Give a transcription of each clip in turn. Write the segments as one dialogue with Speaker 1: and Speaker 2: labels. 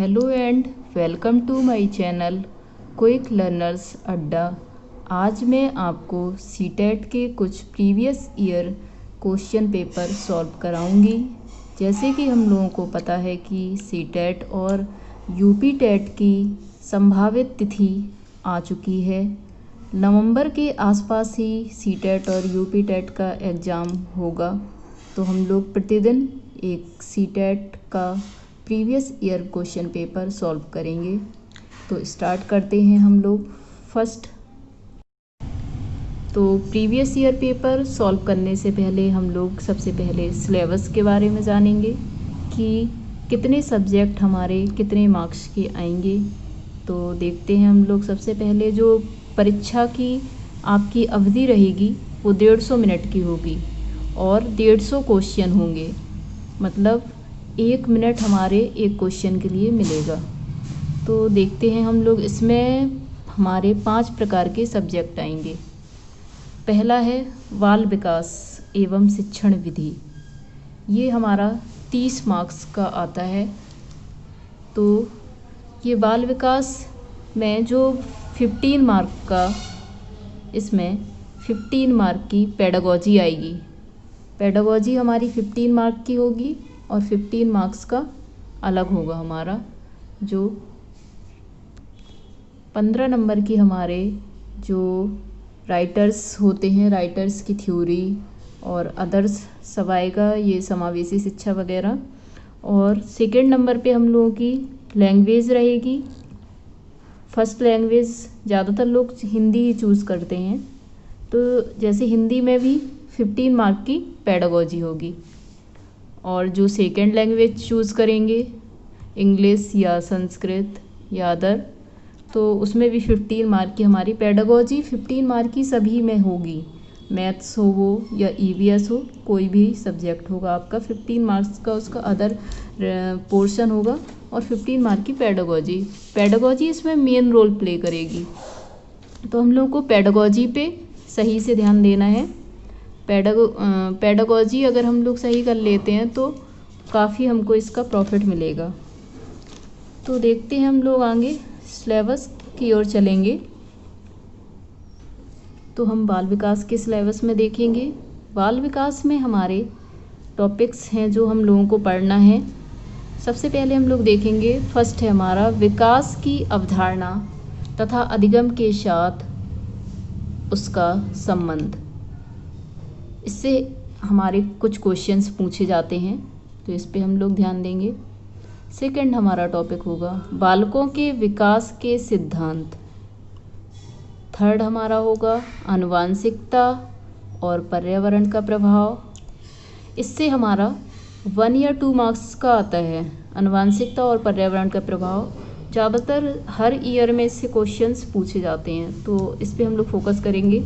Speaker 1: Hello and welcome to my channel quick learners Adda. आज मैं आपको सीटेट के कुछ previous year question paper solve कराऊंगी। जैसे कि हम लोगों को पता है कि सीटेट और यूपी टेट की संभावित तिथि आ चुकी है। नवंबर के आसपास ही सीटेट और यूपी टेट का एग्ज़ाम होगा, तो हम लोग प्रतिदिन एक सीटेट का previous year question paper solve करेंगे। तो स्टार्ट करते हैं हम लोग फर्स्ट। तो प्रीवियस ईयर पेपर सॉल्व करने से पहले हम लोग सबसे पहले सिलेबस के बारे में जानेंगे कि कितने सब्जेक्ट हमारे कितने मार्क्स के आएंगे। तो देखते हैं हम लोग। सबसे पहले जो परीक्षा की आपकी अवधि रहेगी वो 150 मिनट की होगी और 150 क्वेश्चन होंगे, मतलब 1 मिनट हमारे एक क्वेश्चन के लिए मिलेगा। तो देखते हैं हम लोग। इसमें हमारे 5 प्रकार के सब्जेक्ट आएंगे। पहला है बाल विकास एवं शिक्षण विधि, ये हमारा 30 मार्क्स का आता है। तो ये बाल विकास में जो 15 मार्क का, इसमें 15 मार्क की पेडागोजी आएगी। पेडागोजी हमारी 15 मार्क की होगी और 15 मार्क्स का अलग होगा हमारा। जो 15 नंबर की हमारे जो राइटर्स होते हैं, राइटर्स की थ्योरी और अदर्स सब आएगा, ये समावेशी शिक्षा वगैरह। और सेकंड नंबर पे हम लोगों की लैंग्वेज रहेगी। फर्स्ट लैंग्वेज ज़्यादातर लोग हिंदी ही चूज़ करते हैं, तो जैसे हिंदी में भी 15 मार्क की पेडागोजी होगी। और जो सेकंड लैंग्वेज चूज़ करेंगे, इंग्लिश या संस्कृत या अदर, तो उसमें भी 15 मार्क की हमारी पेडागोजी 15 मार्क की सभी में होगी। मैथ्स हो वो या ईवीएस हो, कोई भी सब्जेक्ट होगा आपका, 15 मार्क्स का उसका अदर पोर्शन होगा और 15 मार्क की पेडागोजी इसमें मेन रोल प्ले करेगी। तो हम लोग को पेडागोजी पे सही से ध्यान देना है। पेडागोजी अगर हम लोग सही कर लेते हैं तो काफ़ी हमको इसका प्रॉफिट मिलेगा। तो देखते हैं हम लोग आगे सिलेबस की ओर चलेंगे। तो हम बाल विकास के सिलेबस में देखेंगे। बाल विकास में हमारे टॉपिक्स हैं जो हम लोगों को पढ़ना है। सबसे पहले हम लोग देखेंगे, फर्स्ट है हमारा विकास की अवधारणा तथा अधिगम के साथ उसका संबंध। इससे हमारे कुछ क्वेश्चंस पूछे जाते हैं, तो इस पे हम लोग ध्यान देंगे। सेकंड हमारा टॉपिक होगा बालकों के विकास के सिद्धांत। थर्ड हमारा होगा आनुवांशिकता और पर्यावरण का प्रभाव। इससे हमारा 1 या 2 मार्क्स का आता है। आनुवांशिकता और पर्यावरण का प्रभाव ज़्यादातर हर ईयर में इससे क्वेश्चंस पूछे जाते हैं, तो इस पे हम लोग फोकस करेंगे।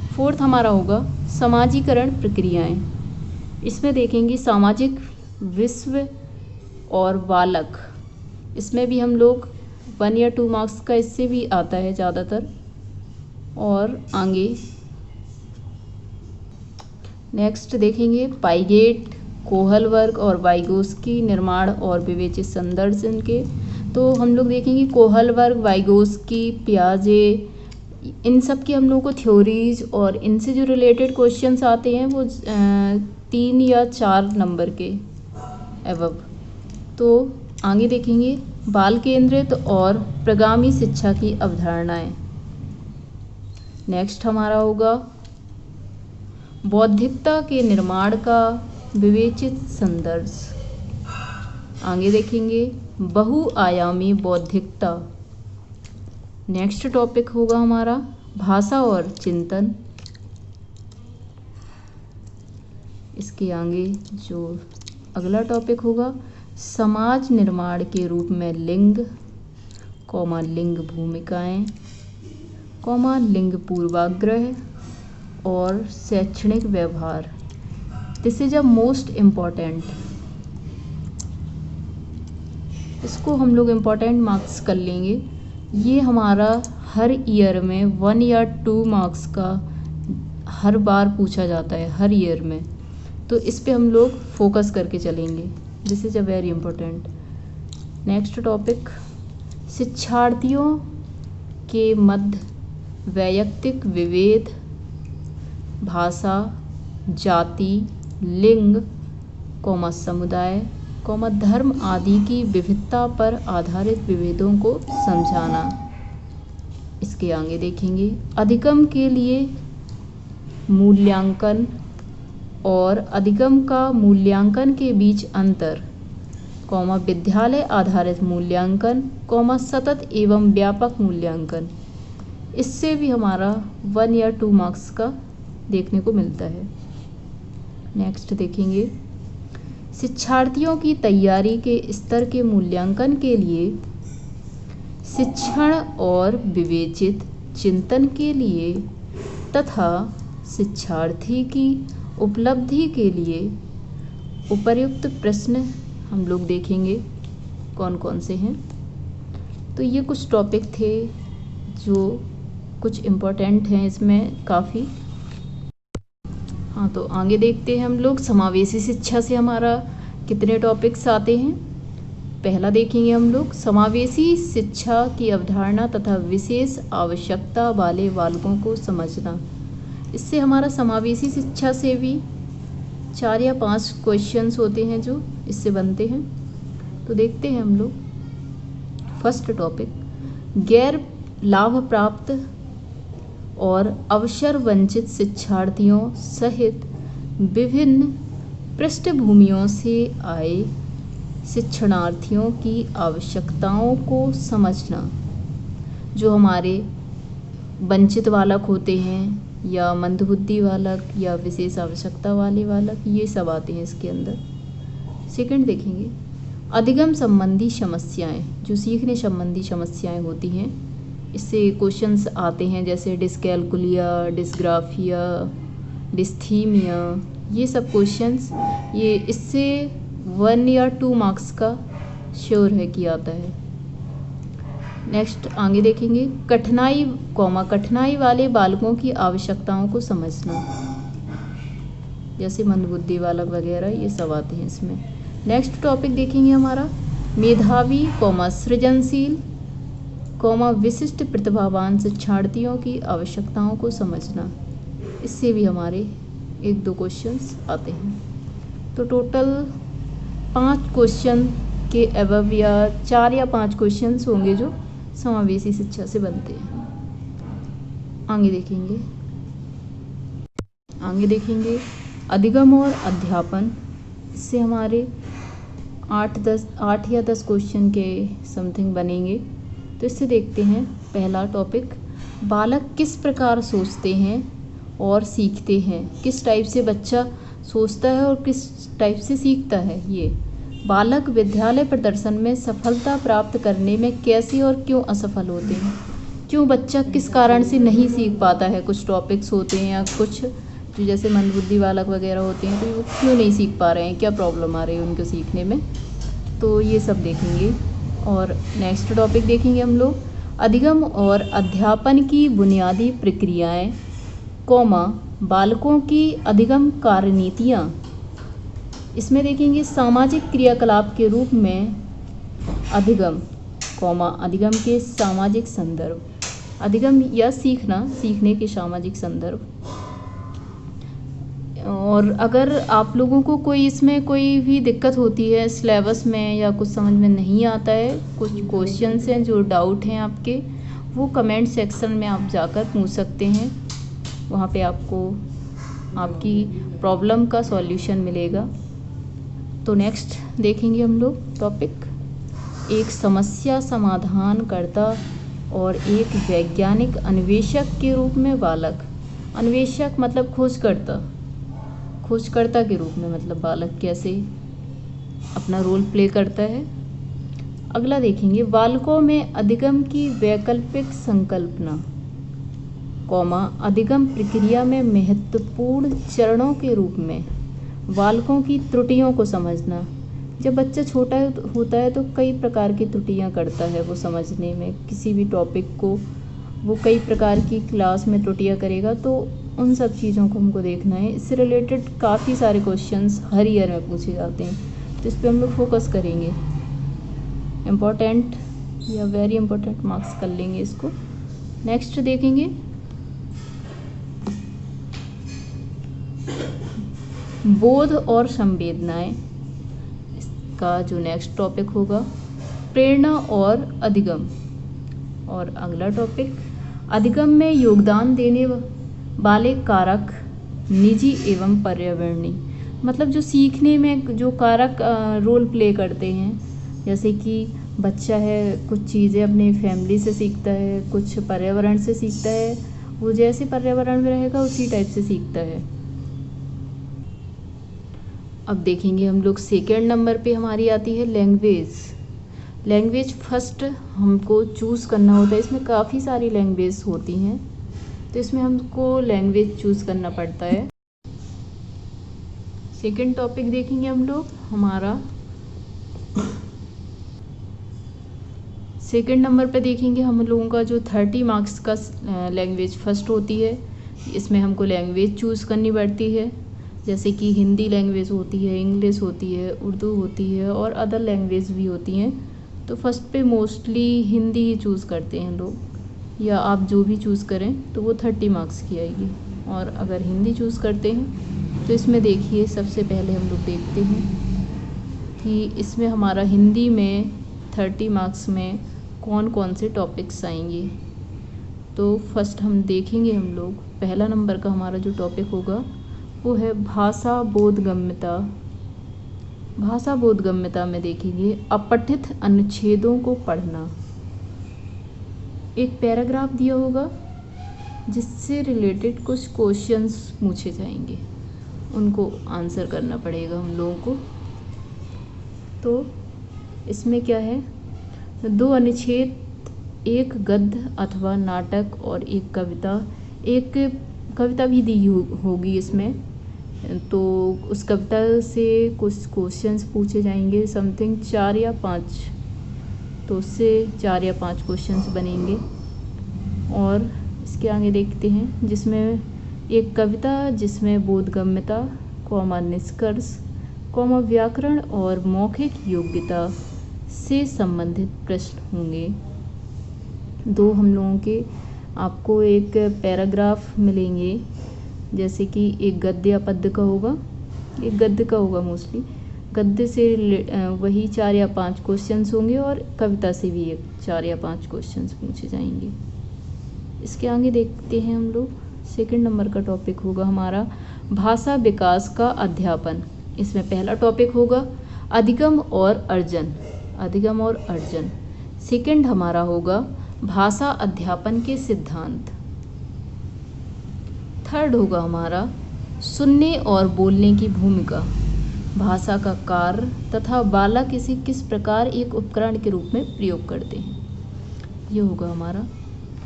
Speaker 1: फोर्थ हमारा होगा समाजीकरण प्रक्रियाएं। इसमें देखेंगे सामाजिक विश्व और बालक, इसमें भी हम लोग 1 या 2 मार्क्स का इससे भी आता है ज़्यादातर। और आगे नेक्स्ट देखेंगे पाइगेट, कोहल वर्ग और वाइगोस्की निर्माण और विवेचित संदर्भ इनके। तो हम लोग देखेंगे कोहल वर्ग, वाइगोस्की, पियाजे, इन सब की हम लोगों को थ्योरीज और इनसे जो रिलेटेड क्वेश्चंस आते हैं वो 3 या 4 नंबर के एवब। तो आगे देखेंगे बाल केंद्रित और प्रगामी शिक्षा की अवधारणाएं। नेक्स्ट हमारा होगा बौद्धिकता के निर्माण का विवेचित संदर्भ। आगे देखेंगे बहुआयामी बौद्धिकता। नेक्स्ट टॉपिक होगा हमारा भाषा और चिंतन। इसके आगे जो अगला टॉपिक होगा समाज निर्माण के रूप में लिंग, लिंग भूमिकाएं, लिंग पूर्वाग्रह और शैक्षणिक व्यवहार। This is a most important, इसको हम लोग इम्पॉर्टेंट मार्क्स कर लेंगे। ये हमारा हर ईयर में 1 या 2 मार्क्स का हर बार पूछा जाता है, हर ईयर में। तो इस पे हम लोग फोकस करके चलेंगे। This is a very important. Next topic, शिक्षार्थियों के मध्य वैयक्तिक विभेद, भाषा, जाति, लिंग, समुदाय, धर्म आदि की विविधता पर आधारित विभेदों को समझाना। इसके आगे देखेंगे, अधिगम के लिए मूल्यांकन और अधिगम का मूल्यांकन के बीच अंतर, विद्यालय आधारित मूल्यांकन, सतत एवं व्यापक मूल्यांकन। इससे भी हमारा 1 या 2 मार्क्स का देखने को मिलता है। नेक्स्ट देखेंगे, शिक्षार्थियों की तैयारी के स्तर के मूल्यांकन के लिए शिक्षण और विवेचित चिंतन के लिए तथा शिक्षार्थी की उपलब्धि के लिए उपर्युक्त प्रश्न हम लोग देखेंगे कौन कौन से हैं। तो ये कुछ टॉपिक थे जो कुछ इम्पोर्टेंट हैं इसमें काफ़ी। हाँ, तो आगे देखते हैं हम लोग समावेशी शिक्षा से हमारा कितने टॉपिक्स आते हैं। पहला देखेंगे हम लोग, समावेशी शिक्षा की अवधारणा तथा विशेष आवश्यकता वाले बालकों को समझना। इससे हमारा समावेशी शिक्षा से भी 4 या 5 क्वेश्चंस होते हैं जो इससे बनते हैं। तो देखते हैं हम लोग। फर्स्ट टॉपिक, गैर लाभ प्राप्त और अवसर वंचित शिक्षार्थियों सहित विभिन्न पृष्ठभूमियों से आए शिक्षणार्थियों की आवश्यकताओं को समझना। जो हमारे वंचित बालक होते हैं या मंदबुद्धि बालक या विशेष आवश्यकता वाले बालक, ये सब आते हैं इसके अंदर। सेकंड देखेंगे, अधिगम संबंधी समस्याएं, जो सीखने संबंधी समस्याएं होती हैं। इससे क्वेश्चंस आते हैं जैसे डिस्कैल्कुलिया, डिस्ग्राफिया, डिस्थीमिया, ये सब क्वेश्चंस ये इससे 1 या 2 मार्क्स का श्योर है कि आता है। नेक्स्ट आगे देखेंगे, कठिनाई वाले बालकों की आवश्यकताओं को समझना, जैसे मंदबुद्धि बालक वगैरह, ये सब आते हैं इसमें। नेक्स्ट टॉपिक देखेंगे हमारा, मेधावी, सृजनशील, विशिष्ट प्रतिभावान शिक्षार्थियों की आवश्यकताओं को समझना। इससे भी हमारे 1-2 क्वेश्चंस आते हैं। तो टोटल 5 क्वेश्चन के अबव या 4 या 5 क्वेश्चंस होंगे जो समावेशी शिक्षा से बनते हैं। आगे देखेंगे अधिगम और अध्यापन। इससे हमारे 8 या 10 क्वेश्चन के समथिंग बनेंगे। तो इससे देखते हैं पहला टॉपिक, बालक किस प्रकार सोचते हैं और सीखते हैं। किस टाइप से बच्चा सोचता है और किस टाइप से सीखता है। ये बालक विद्यालय प्रदर्शन में सफलता प्राप्त करने में कैसे और क्यों असफल होते हैं। क्यों बच्चा किस कारण से नहीं सीख पाता है। कुछ टॉपिक्स होते हैं या कुछ जो जैसे मंदबुद्धि बालक वगैरह होते हैं, तो वो क्यों नहीं सीख पा रहे हैं, क्या प्रॉब्लम आ रही है उनको सीखने में। तो ये सब देखेंगे। और नेक्स्ट टॉपिक देखेंगे हम लोग, अधिगम और अध्यापन की बुनियादी प्रक्रियाएं, बालकों की अधिगम कार्यनीतियाँ। इसमें देखेंगे सामाजिक क्रियाकलाप के रूप में अधिगम, अधिगम के सामाजिक संदर्भ। अधिगम या सीखने के सामाजिक संदर्भ। और अगर आप लोगों को इसमें कोई भी दिक्कत होती है सिलेबस में या कुछ समझ में नहीं आता है, कुछ क्वेश्चंस हैं जो डाउट हैं आपके, वो कमेंट सेक्शन में आप जाकर पूछ सकते हैं। वहाँ पे आपको आपकी प्रॉब्लम का सॉल्यूशन मिलेगा। तो नेक्स्ट देखेंगे हम लोग टॉपिक, एक समस्या समाधानकर्ता और एक वैज्ञानिक अन्वेषक के रूप में बालक। अन्वेषक मतलब खोजकर्ता के रूप में मतलब बालक कैसे अपना रोल प्ले करता है। अगला देखेंगे, बालकों में अधिगम की वैकल्पिक संकल्पना, अधिगम प्रक्रिया में महत्वपूर्ण चरणों के रूप में बालकों की त्रुटियों को समझना। जब बच्चा छोटा होता है तो कई प्रकार की त्रुटियां करता है, वो समझने में किसी भी टॉपिक को वो कई प्रकार की क्लास में त्रुटियां करेगा, तो उन सब चीज़ों को हमको देखना है। इससे रिलेटेड काफ़ी सारे क्वेश्चंस हर ईयर में पूछे जाते हैं, तो इस पर हम लोग फोकस करेंगे। इम्पोर्टेंट या वेरी इम्पोर्टेंट मार्क्स कर लेंगे इसको। नेक्स्ट देखेंगे बोध और संवेदनाएं, इसका जो नेक्स्ट टॉपिक होगा प्रेरणा और अधिगम। और अगला टॉपिक अधिगम में योगदान देने वाले कारक निजी एवं पर्यावरणीय, मतलब जो सीखने में जो कारक रोल प्ले करते हैं, जैसे कि बच्चा है कुछ चीज़ें अपनी फैमिली से सीखता है, कुछ पर्यावरण से सीखता है, वो जैसे पर्यावरण में रहेगा उसी टाइप से सीखता है। अब देखेंगे हम लोग सेकेंड नंबर पे हमारी आती है लैंग्वेज। लैंग्वेज फर्स्ट हमको चूज़ करना होता है, इसमें काफ़ी सारी लैंग्वेज होती हैं, तो इसमें हमको लैंग्वेज चूज़ करना पड़ता है। सेकेंड टॉपिक देखेंगे हम लोग हमारा सेकेंड नंबर पे देखेंगे हम लोगों का जो 30 मार्क्स का लैंग्वेज फर्स्ट होती है, इसमें हमको लैंग्वेज चूज़ करनी पड़ती है, जैसे कि हिंदी लैंग्वेज होती है, इंग्लिश होती है, उर्दू होती है और अदर लैंग्वेज भी होती हैं। तो फर्स्ट पे मोस्टली हिंदी ही चूज़ करते हैं लोग, या आप जो भी चूज़ करें तो वो 30 मार्क्स की आएगी। और अगर हिंदी चूज़ करते हैं तो इसमें देखिए सबसे पहले हम लोग देखते हैं कि इसमें हमारा हिंदी में 30 मार्क्स में कौन कौन से टॉपिक्स आएंगे। तो फर्स्ट हम देखेंगे हम लोग पहला नंबर का हमारा जो टॉपिक होगा वो है भाषा बोधगम्यता। भाषा बोधगम्यता में देखेंगे अपठित अनुच्छेदों को पढ़ना। एक पैराग्राफ दिया होगा जिससे रिलेटेड कुछ क्वेश्चंस पूछे जाएंगे, उनको आंसर करना पड़ेगा हम लोगों को। तो इसमें क्या है, 2 अनुच्छेद, एक गद्य अथवा नाटक और एक कविता भी दी होगी इसमें। तो उस कविता से कुछ क्वेश्चंस पूछे जाएंगे, समथिंग 4 या 5, तो उससे 4 या 5 क्वेश्चंस बनेंगे। और इसके आगे देखते हैं जिसमें एक कविता जिसमें बोधगम्यता, निष्कर्ष, व्याकरण और मौखिक योग्यता से संबंधित प्रश्न होंगे। 2 हम लोगों के आपको एक पैराग्राफ मिलेंगे, जैसे कि एक गद्य या पद्य का होगा, एक गद्य का होगा मोस्टली, गद्य से वही 4 या 5 क्वेश्चंस होंगे और कविता से भी 4 या 5 क्वेश्चंस पूछे जाएंगे। इसके आगे देखते हैं हम लोग सेकंड नंबर का टॉपिक होगा हमारा भाषा विकास का अध्यापन। इसमें पहला टॉपिक होगा अधिगम और अर्जन। अधिगम और अर्जन। सेकंड हमारा होगा भाषा अध्यापन के सिद्धांत। थर्ड होगा हमारा सुनने और बोलने की भूमिका, भाषा का कार्य तथा बालक इसे किस प्रकार एक उपकरण के रूप में प्रयोग करते हैं, ये होगा हमारा।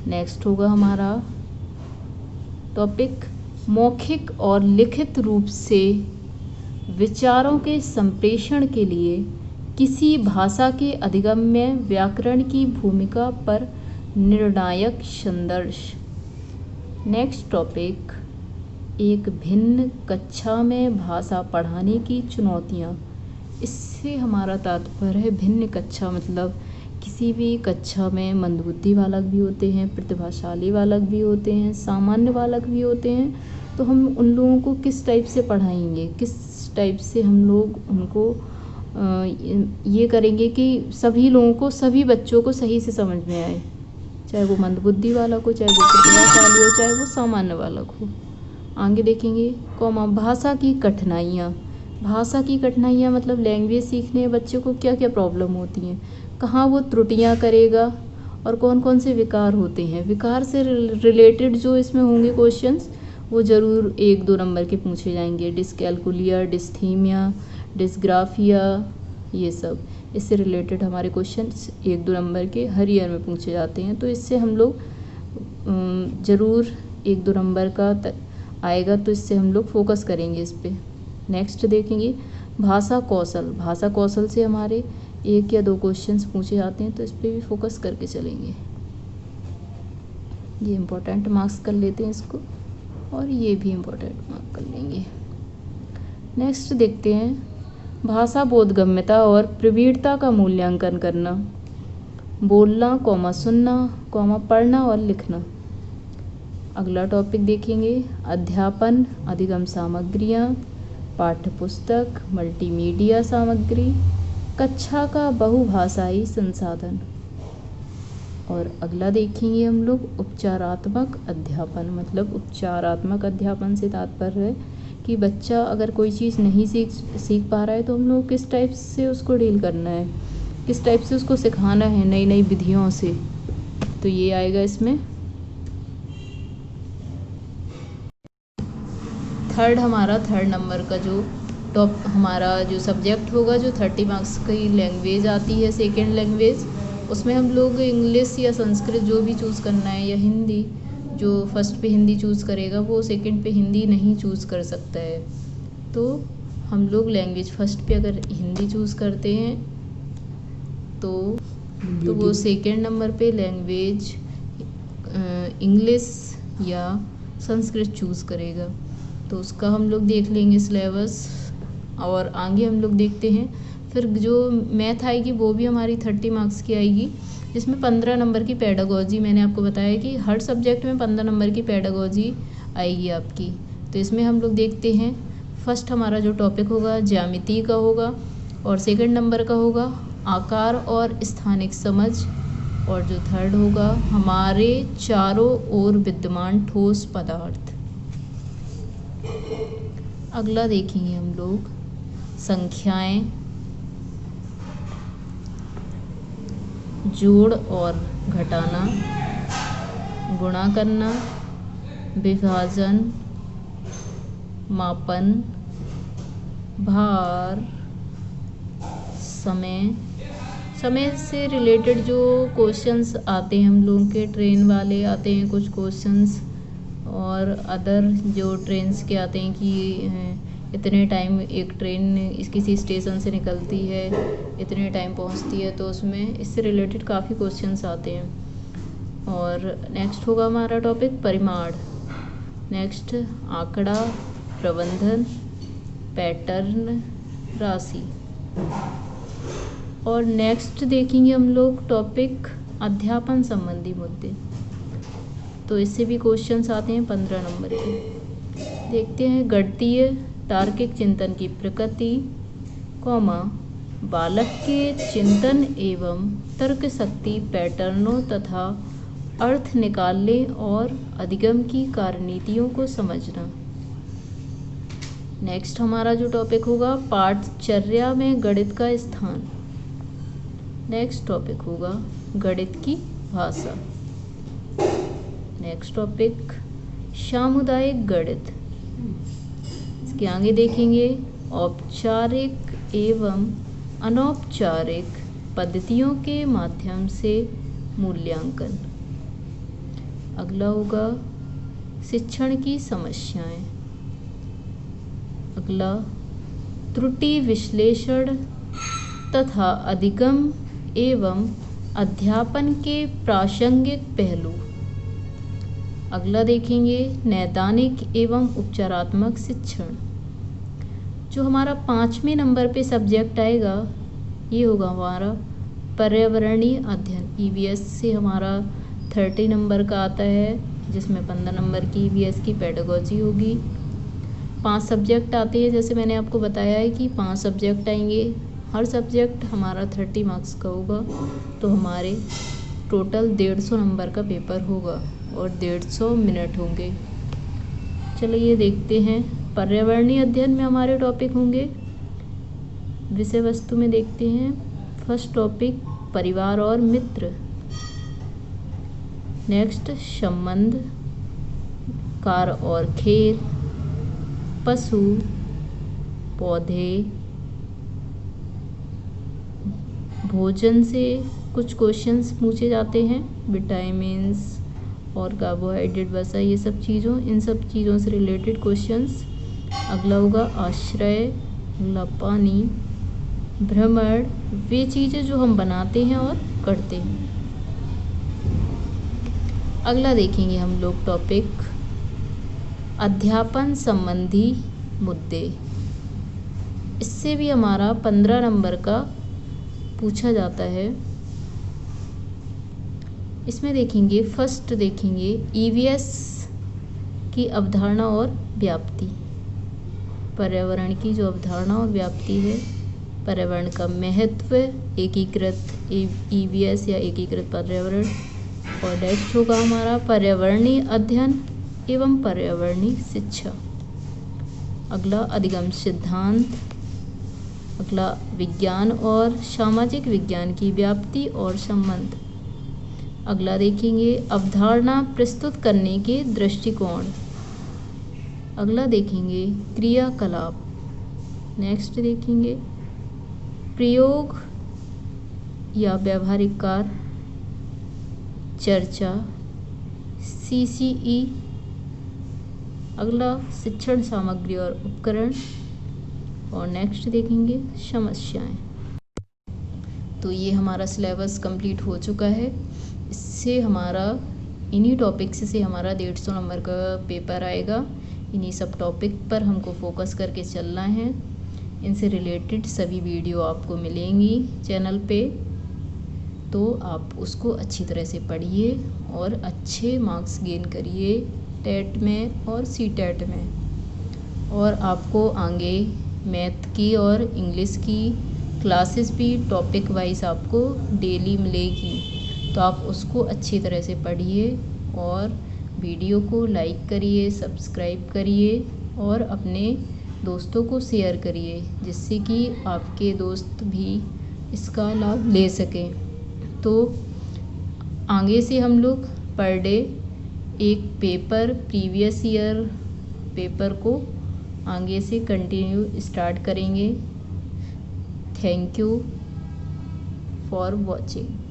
Speaker 1: नेक्स्ट होगा हमारा टॉपिक मौखिक और लिखित रूप से विचारों के संप्रेषण के लिए किसी भाषा के अधिगम में व्याकरण की भूमिका पर निर्णायक संदर्श। नेक्स्ट टॉपिक एक भिन्न कक्षा में भाषा पढ़ाने की चुनौतियाँ। इससे हमारा तात्पर्य है भिन्न कक्षा, मतलब किसी भी कक्षा में मंदबुद्धि बालक भी होते हैं, प्रतिभाशाली बालक भी होते हैं, सामान्य बालक भी होते हैं। तो हम उन लोगों को किस टाइप से पढ़ाएंगे, किस टाइप से हम लोग उनको ये करेंगे कि सभी लोगों को, सभी बच्चों को सही से समझ में आए, चाहे वो मंदबुद्धि बालक हो, चाहे वो प्रतिभाशाली हो, चाहे वो सामान्य बालक हो। आगे देखेंगे भाषा की कठिनाइयाँ। भाषा की कठिनाइयाँ मतलब लैंग्वेज सीखने बच्चे को क्या क्या प्रॉब्लम होती हैं, कहाँ वो त्रुटियाँ करेगा और कौन कौन से विकार होते हैं। विकार से रिलेटेड जो इसमें होंगे क्वेश्चंस वो ज़रूर 1-2 नंबर के पूछे जाएंगे। डिस्कैल्कुलिया, डिस्थीमिया, डिस्ग्राफिया, ये सब इससे रिलेटेड हमारे क्वेश्चंस 1-2 नंबर के हर ईयर में पूछे जाते हैं। तो इससे हम लोग ज़रूर 1-2 नंबर का आएगा, तो इससे हम लोग फोकस करेंगे इस पर। नेक्स्ट देखेंगे भाषा कौशल। भाषा कौशल से हमारे 1 या 2 क्वेश्चंस पूछे जाते हैं, तो इस पर भी फोकस करके चलेंगे। ये इम्पोर्टेंट मार्क्स कर लेते हैं इसको, और ये भी इम्पोर्टेंट मार्क कर लेंगे। नेक्स्ट देखते हैं भाषा बोधगम्यता और प्रवीणता का मूल्यांकन करना। बोलना, कॉमा सुनना, कॉमा पढ़ना और लिखना। अगला टॉपिक देखेंगे अध्यापन, अधिगम सामग्रियाँ, पाठ्य पुस्तक, मल्टीमीडिया सामग्री, कक्षा का बहुभाषाई संसाधन। और अगला देखेंगे हम लोग उपचारात्मक अध्यापन। मतलब उपचारात्मक अध्यापन से तात्पर्य है कि बच्चा अगर कोई चीज़ नहीं सीख पा रहा है तो हम लोग किस टाइप से उसको डील करना है, किस टाइप से उसको सिखाना है नई नई विधियों से। तो ये आएगा इसमें। थर्ड नंबर का जो हमारा जो सब्जेक्ट होगा, जो 30 मार्क्स की लैंग्वेज आती है सेकेंड लैंग्वेज, उसमें हम लोग इंग्लिश या संस्कृत जो भी चूज़ करना है, या हिंदी, जो फर्स्ट पे हिंदी चूज़ करेगा वो सेकंड पे हिंदी नहीं चूज़ कर सकता है। तो हम लोग लैंग्वेज फर्स्ट पे अगर हिंदी चूज़ करते हैं तो वो सेकंड नंबर पे लैंग्वेज इंग्लिश या संस्कृत चूज़ करेगा। तो उसका हम लोग देख लेंगे सिलेबस। और आगे हम लोग देखते हैं फिर जो मैथ आएगी वो भी हमारी 30 मार्क्स की आएगी, जिसमें 15 नंबर की पेडागोजी। मैंने आपको बताया कि हर सब्जेक्ट में 15 नंबर की पेडागोजी आएगी आपकी। तो इसमें हम लोग देखते हैं फर्स्ट हमारा जो टॉपिक होगा ज्यामिति का होगा, और सेकंड नंबर का होगा आकार और स्थानिक समझ, और जो थर्ड होगा हमारे चारों ओर विद्यमान ठोस पदार्थ। अगला देखेंगे हम लोग संख्याएं, जोड़ और घटाना, गुणा करना, विभाजन, मापन, भार, समय से रिलेटेड जो क्वेश्चंस आते हैं हम लोगों के, ट्रेन वाले आते हैं कुछ क्वेश्चंस, और अदर जो ट्रेन्स के आते हैं कि इतने टाइम एक ट्रेन किसी स्टेशन से निकलती है, इतने टाइम पहुंचती है, तो उसमें इससे रिलेटेड काफ़ी क्वेश्चंस आते हैं। और नेक्स्ट होगा हमारा टॉपिक परिमाण, नेक्स्ट आंकड़ा, प्रबंधन, पैटर्न, राशि। और नेक्स्ट देखेंगे हम लोग टॉपिक अध्यापन संबंधी मुद्दे। तो इससे भी क्वेश्चंस आते हैं 15 नंबर के। देखते हैं गणितीय तार्किक चिंतन की प्रकृति, कॉमा बालक के चिंतन एवं तर्क शक्ति, पैटर्नों तथा अर्थ निकालने और अधिगम की कार्यनीतियों को समझना। नेक्स्ट हमारा जो टॉपिक होगा पाठचर्या में गणित का स्थान। नेक्स्ट टॉपिक होगा गणित की भाषा। नेक्स्ट टॉपिक सामुदायिक गणित। इसके आगे देखेंगे औपचारिक एवं अनौपचारिक पद्धतियों के माध्यम से मूल्यांकन। अगला होगा शिक्षण की समस्याएं। अगला त्रुटि विश्लेषण तथा अधिगम एवं अध्यापन के प्रासंगिक पहलू। अगला देखेंगे नैदानिक एवं उपचारात्मक शिक्षण। जो हमारा 5वें नंबर पे सब्जेक्ट आएगा ये होगा हमारा पर्यावरणीय अध्ययन। ईवीएस से हमारा 30 नंबर का आता है, जिसमें 15 नंबर की ईवीएस की पेडागोजी होगी। 5 सब्जेक्ट आते हैं, जैसे मैंने आपको बताया है कि 5 सब्जेक्ट आएंगे, हर सब्जेक्ट हमारा 30 मार्क्स का होगा। तो हमारे टोटल 150 नंबर का पेपर होगा और 150 मिनट होंगे। चलिए देखते हैं पर्यावरणीय अध्ययन में हमारे टॉपिक होंगे। विषय वस्तु में देखते हैं फर्स्ट टॉपिक परिवार और मित्र, नेक्स्ट संबंध, कार और खेल, पशु, पौधे, भोजन से कुछ क्वेश्चंस पूछे जाते हैं, विटामिन्स और कार्बोहाइड्रेट वसा ये सब चीज़ों, इन सब चीज़ों से रिलेटेड क्वेश्चंस। अगला होगा आश्रय, अगला पानी, भ्रमण, वे चीज़ें जो हम बनाते हैं और करते हैं। अगला देखेंगे हम लोग टॉपिक अध्यापन संबंधी मुद्दे। इससे भी हमारा 15 नंबर का पूछा जाता है। इसमें देखेंगे, फर्स्ट देखेंगे ईवीएस की अवधारणा और व्याप्ति। पर्यावरण की जो अवधारणा और व्याप्ति है, पर्यावरण का महत्व, एकीकृत ईवीएस या एकीकृत पर्यावरण। और नेक्स्ट होगा हमारा पर्यावरणीय अध्ययन एवं पर्यावरणीय शिक्षा। अगला अधिगम सिद्धांत। अगला विज्ञान और सामाजिक विज्ञान की व्याप्ति और संबंध। अगला देखेंगे अवधारणा प्रस्तुत करने के दृष्टिकोण। अगला देखेंगे क्रियाकलाप। नेक्स्ट देखेंगे प्रयोग या व्यावहारिक कार्य, चर्चा, सीसीई। अगला शिक्षण सामग्री और उपकरण। और नेक्स्ट देखेंगे समस्याएं। तो ये हमारा सिलेबस कंप्लीट हो चुका है। इससे हमारा इन्हीं टॉपिक्स से हमारा 150 नंबर का पेपर आएगा। इन्हीं सब टॉपिक पर हमको फोकस करके चलना है। इनसे रिलेटेड सभी वीडियो आपको मिलेंगी चैनल पे, तो आप उसको अच्छी तरह से पढ़िए और अच्छे मार्क्स गेन करिए टेट में और सीटेट में। और आपको आगे मैथ की और इंग्लिश की क्लासेस भी टॉपिक वाइज आपको डेली मिलेगी, तो आप उसको अच्छी तरह से पढ़िए और वीडियो को लाइक करिए, सब्सक्राइब करिए और अपने दोस्तों को शेयर करिए, जिससे कि आपके दोस्त भी इसका लाभ ले सकें। तो आगे से हम लोग पर डे एक पेपर, प्रीवियस ईयर पेपर को आगे से कंटिन्यू स्टार्ट करेंगे। Thank you for watching.